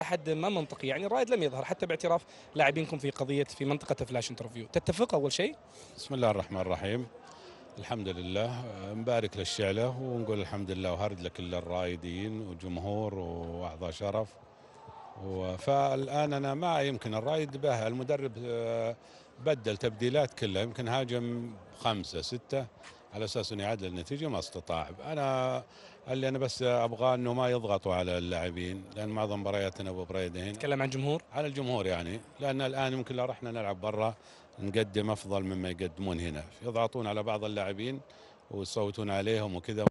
حد ما منطقي، يعني الرائد لم يظهر حتى باعتراف لاعبينكم في منطقة فلاش انترفيو. تتفق أول شيء؟ بسم الله الرحمن الرحيم. الحمد لله، مبارك للشعلة ونقول الحمد لله وهارد لكل الرائدين وجمهور وأعضاء شرف. فالآن أنا ما يمكن الرائد به المدرب بدل تبديلات كلها، يمكن هاجم 5 6 على أساس أنه يعدل النتيجة، ما استطاع. اللي أنا بس أبغاه أنه ما يضغطوا على اللاعبين، لأن معظم مبارياتنا أبو بريدة تكلم عن جمهور. على الجمهور، يعني لأن الآن يمكن لو رحنا نلعب برا نقدم أفضل مما يقدمون هنا، يضغطون على بعض اللاعبين ويصوتون عليهم وكذا.